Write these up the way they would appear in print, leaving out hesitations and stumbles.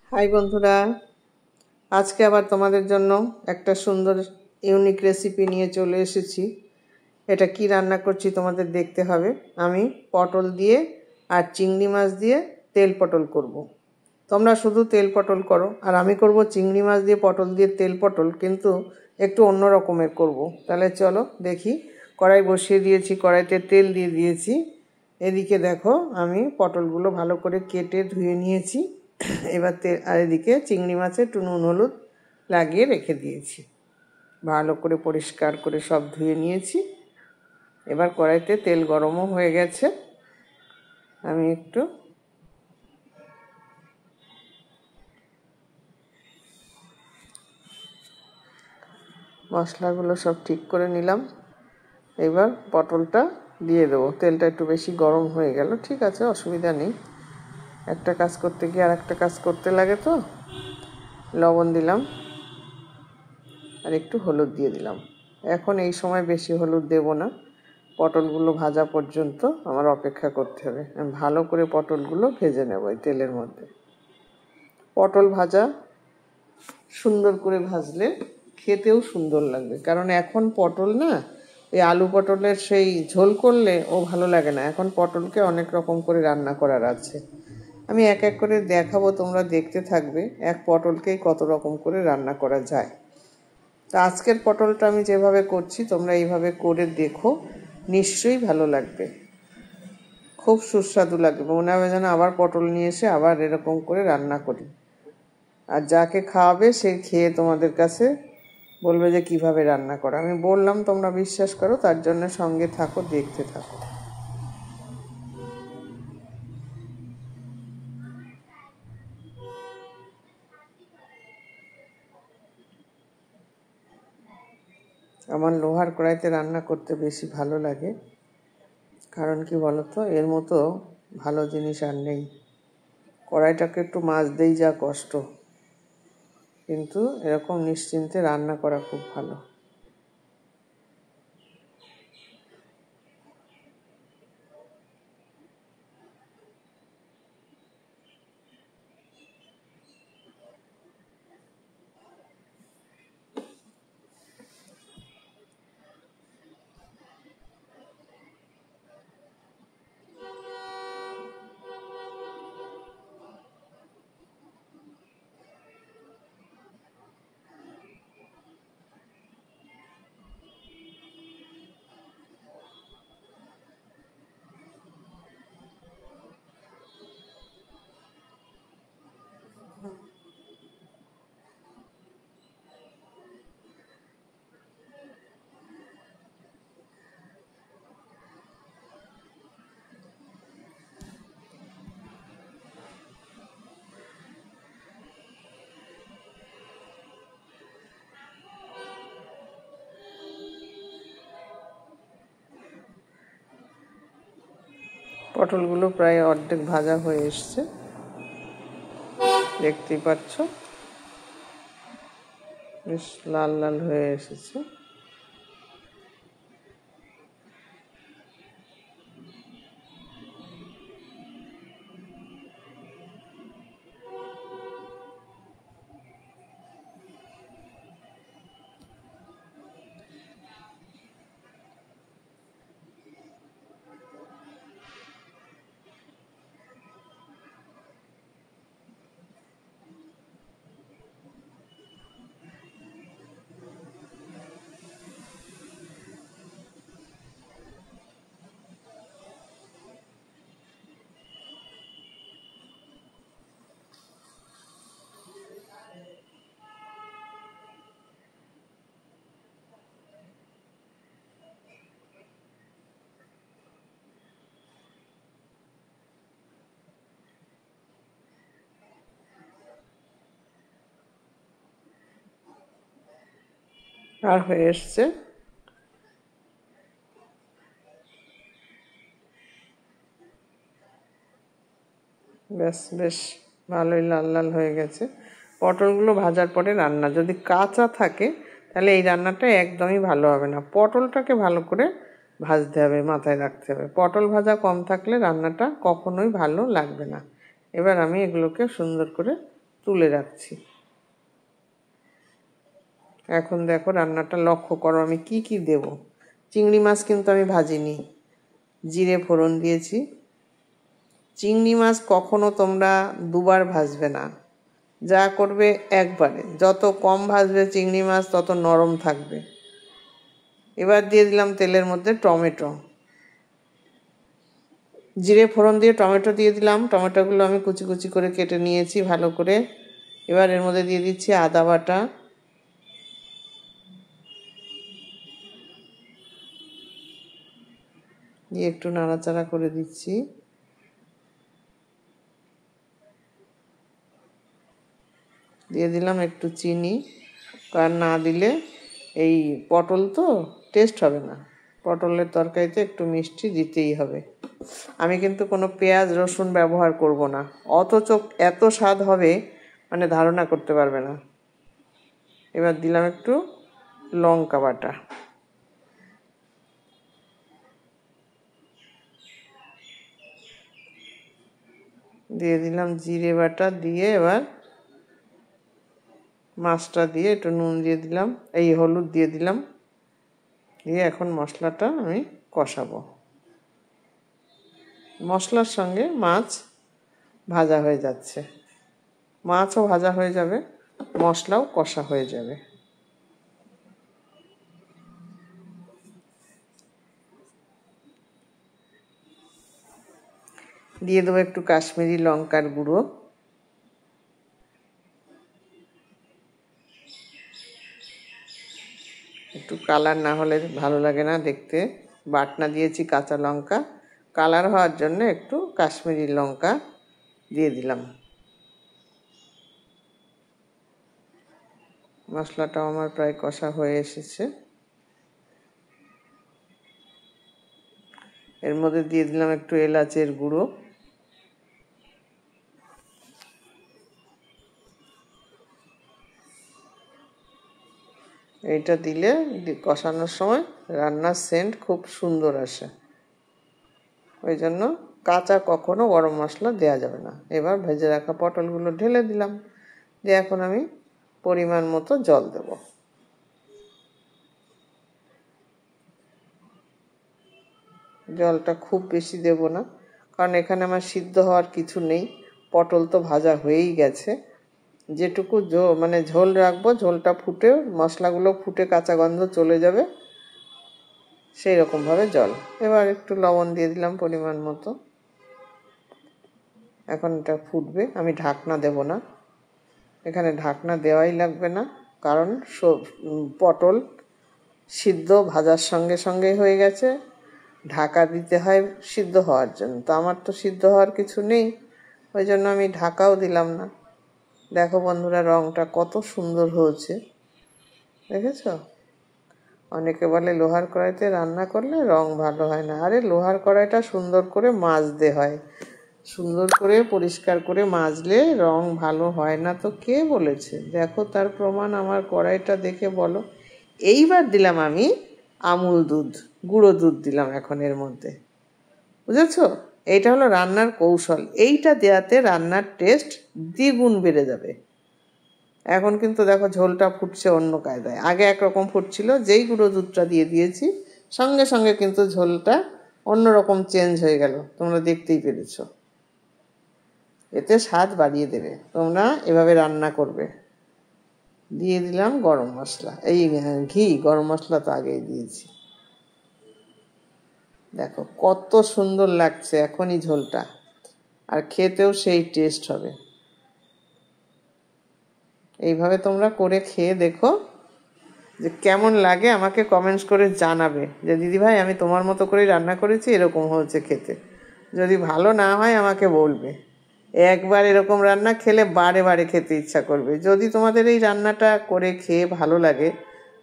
High বন্ধুরা, আজকে আবার তোমাদের জন্য একটা সুন্দর ইউনিক রেসিপি নিয়ে চলে এসেছি। এটা কি রান্না করছি তোমাদের দেখতে হবে। আমি পটল দিয়ে আর চিংড়ি মাছ দিয়ে তেল পটল করব। তোমরা শুধু তেল পটল করো, আর আমি করব চিংড়ি মাছ দিয়ে পটল দিয়ে তেল পটল, কিন্তু একটু অন্য রকমের করব। তাহলে চলো দেখি। কড়াই বসিয়ে দিয়েছি, কড়াইতে তেল দিয়ে দিয়েছি। এদিকে দেখো আমি পটলগুলো ভালো করে কেটে ধুয়ে নিয়েছি। এবার আর এদিকে চিংড়ি মাছে একটু নুন হলুদ লাগিয়ে রেখে দিয়েছি। ভালো করে পরিষ্কার করে সব ধুয়ে নিয়েছি। এবার কড়াইতে তেল গরমও হয়ে গেছে। আমি একটু মশলাগুলো সব ঠিক করে নিলাম। এবার পটলটা দিয়ে দেবো। তেলটা একটু বেশি গরম হয়ে গেল, ঠিক আছে, অসুবিধা নেই। একটা কাজ করতে গিয়ে আর একটা কাজ করতে লাগে তো। লবণ দিলাম আর একটু হলুদ দিয়ে দিলাম। এখন এই সময় বেশি হলুদ দেব না, পটলগুলো ভাজা পর্যন্ত আমার অপেক্ষা করতে হবে। আমি ভালো করে পটলগুলো ভেজে নেব এই তেলের মধ্যে। পটল ভাজা সুন্দর করে ভাজলে খেতেও সুন্দর লাগবে, কারণ এখন পটল না, এই আলু পটলের সেই ঝোল করলে ও ভালো লাগে না। এখন পটলকে অনেক রকম করে রান্না করার আছে। আমি এক এক করে দেখাবো, তোমরা দেখতে থাকবে এক পটলকেই কত রকম করে রান্না করা যায়। তা আজকের পটলটা আমি যেভাবে করছি তোমরা এইভাবে করে দেখো, নিশ্চয়ই ভালো লাগবে, খুব সুস্বাদু লাগবে। মনে হবে যেন আবার পটল নিয়ে এসে আবার এরকম করে রান্না করি। আর যাকে খাওয়াবে সে খেয়ে তোমাদের কাছে বলবে যে কিভাবে রান্না করা। আমি বললাম, তোমরা বিশ্বাস করো, তার জন্য সঙ্গে থাকো, দেখতে থাকো। আমার লোহার কড়াইতে রান্না করতে বেশি ভালো লাগে, কারণ কি বলতো, এর মতো ভালো জিনিস আর নেই। কড়াইটাকে একটু মাজতেই যা কষ্ট, কিন্তু এরকম নিশ্চিন্তে রান্না করা খুব ভালো। পটলগুলো প্রায় অর্ধেক ভাজা হয়ে এসছে, দেখতেই পাচ্ছ, বেশ লাল লাল হয়ে এসেছে। আর হয়ে এসছে। বেশ বেশ ভালোই লাল লাল হয়ে গেছে। পটলগুলো ভাজার পরে রান্না যদি কাঁচা থাকে তাহলে এই রান্নাটা একদমই ভালো হবে না। পটলটাকে ভালো করে ভাজতে হবে, মাথায় রাখতে হবে। পটল ভাজা কম থাকলে রান্নাটা কখনোই ভালো লাগবে না। এবার আমি এগুলোকে সুন্দর করে তুলে রাখছি। এখন দেখো রান্নাটা লক্ষ্য করো আমি কি কি দেব। চিংড়ি মাছ কিন্তু আমি ভাজিনি, জিরে ফোড়ন দিয়েছি। চিংড়ি মাছ কখনো তোমরা দুবার ভাজবে না, যা করবে একবারে। যত কম ভাজবে চিংড়ি মাছ তত নরম থাকবে। এবার দিয়ে দিলাম তেলের মধ্যে টমেটো, জিরে ফোড়ন দিয়ে টমেটো দিয়ে দিলাম। টমেটোগুলো আমি কুচি কুচি করে কেটে নিয়েছি ভালো করে। এবার এর মধ্যে দিয়ে দিচ্ছি আদা বাটা, দিয়ে একটু নাড়াচাড়া করে দিচ্ছি। দিয়ে দিলাম একটু চিনি, কারণ না দিলে এই পটল তো টেস্ট হবে না। পটলের তরকারিতে একটু মিষ্টি দিতেই হবে। আমি কিন্তু কোনো পেঁয়াজ রসুন ব্যবহার করব না, অথচ এত স্বাদ হবে মানে ধারণা করতে পারবে না। এবার দিলাম একটু লঙ্কা বাটা, দিয়ে দিলাম জিরে বাটা, দিয়ে এবার মাছটা দিয়ে একটু নুন দিয়ে দিলাম, এই হলুদ দিয়ে দিলাম, দিয়ে এখন মশলাটা আমি কষাবো। মশলার সঙ্গে মাছ ভাজা হয়ে যাচ্ছে, মাছও ভাজা হয়ে যাবে, মশলাও কষা হয়ে যাবে। দিয়ে দেবো একটু কাশ্মীরি লঙ্কার গুঁড়ো, একটু কালার না হলে ভালো লাগে না দেখতে। বাটনা দিয়েছি কাঁচা লঙ্কা, কালার হওয়ার জন্য একটু কাশ্মীরি লঙ্কা দিয়ে দিলাম। মশলাটাও আমার প্রায় কষা হয়ে এসেছে। এর মধ্যে দিয়ে দিলাম একটু এলাচের গুঁড়ো, এইটা দিলে কষানোর সময় রান্নার সেন্ট খুব সুন্দর আসে। ওই জন্য কাঁচা কখনো গরম মশলা দেওয়া যাবে না। এবার ভেজে রাখা পটলগুলো ঢেলে দিলাম, দিয়ে এখন আমি পরিমাণ মতো জল দেব। জলটা খুব বেশি দেব না, কারণ এখানে আমার সিদ্ধ হওয়ার কিছু নেই, পটল তো ভাজা হয়েই গেছে। যেটুকু মানে ঝোল রাখবো, ঝোলটা ফুটে মশলাগুলো ফুটে কাঁচা গন্ধ চলে যাবে, সেই রকমভাবে জল। এবার একটু লবণ দিয়ে দিলাম পরিমাণ মতো। এখন এটা ফুটবে, আমি ঢাকনা দেব না, এখানে ঢাকনা দেওয়াই লাগবে না, কারণ পটল সিদ্ধ ভাজার সঙ্গে সঙ্গে হয়ে গেছে। ঢাকা দিতে হয় সিদ্ধ হওয়ার জন্য, তো আমার তো সিদ্ধ হওয়ার কিছু নেই, ওই জন্য আমি ঢাকাও দিলাম না। দেখো বন্ধুরা রঙটা কত সুন্দর হয়েছে, দেখেছ? অনেকে বলে লোহার কড়াইতে রান্না করলে রং ভালো হয় না। আরে লোহার কড়াইটা সুন্দর করে মাজতে হয়, সুন্দর করে পরিষ্কার করে মাজলে রং ভালো হয় না তো কে বলেছে? দেখো তার প্রমাণ আমার কড়াইটা দেখে বলো। এইবার দিলাম আমি আমুল দুধ, গুঁড়ো দুধ দিলাম এখন এর মধ্যে, বুঝেছ? এইটা হলো রান্নার কৌশল, এইটা দেওয়াতে রান্নার টেস্ট দ্বিগুণ বেড়ে যাবে। এখন কিন্তু দেখো ঝোলটা ফুটছে অন্য কায়দায়, আগে একরকম ফুটছিল, যেই গুঁড়ো দুধটা দিয়ে দিয়েছি সঙ্গে সঙ্গে কিন্তু ঝোলটা অন্যরকম চেঞ্জ হয়ে গেল, তোমরা দেখতেই পেরেছ। এতে স্বাদ বাড়িয়ে দেবে, তোমরা এভাবে রান্না করবে। দিয়ে দিলাম গরম মশলা, এই ঘি, গরম মশলা তো আগেই দিয়েছি। দেখো কত সুন্দর লাগছে এখনই ঝোলটা, আর খেতেও সেই টেস্ট হবে। এইভাবে তোমরা করে খেয়ে দেখো যে কেমন লাগে, আমাকে কমেন্টস করে জানাবে যে দিদিভাই আমি তোমার মতো করেই রান্না করেছি, এরকম হয়েছে খেতে। যদি ভালো না হয় আমাকে বলবে, একবার এরকম রান্না খেলে বারে বারে খেতে ইচ্ছা করবে। যদি তোমাদের এই রান্নাটা করে খেয়ে ভালো লাগে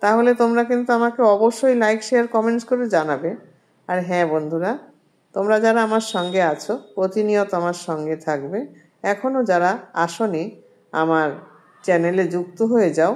তাহলে তোমরা কিন্তু আমাকে অবশ্যই লাইক শেয়ার কমেন্টস করে জানাবে। আর হ্যাঁ বন্ধুরা, তোমরা যারা আমার সঙ্গে আছো, প্রতিনিয়ত আমার সঙ্গে থাকবে, এখনও যারা আসোনি আমার চ্যানেলে যুক্ত হয়ে যাও।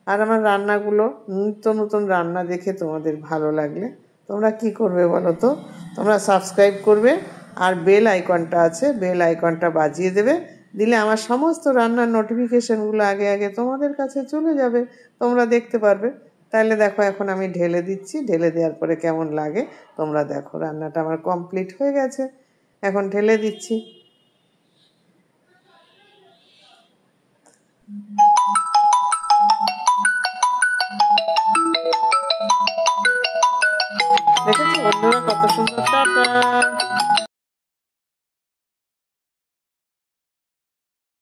আর আমার রান্নাগুলো নিত্য নতুন রান্না দেখে তোমাদের ভালো লাগলে তোমরা কি করবে বলো তো? তোমরা সাবস্ক্রাইব করবে, আর বেল আইকনটা আছে, বেল আইকনটা বাজিয়ে দেবে, দিলে আমার সমস্ত রান্নার নোটিফিকেশনগুলো আগে আগে তোমাদের কাছে চলে যাবে, তোমরা দেখতে পারবে। তাহলে দেখো এখন আমি ঢেলে দিচ্ছি, ঢেলে দেওয়ার পরে কেমন লাগে তোমরা দেখো। রান্নাটা আমার কমপ্লিট হয়ে গেছে, এখন ঢেলে দিচ্ছি। দেখেছো বন্ধুরা কত সুন্দর? টাটা।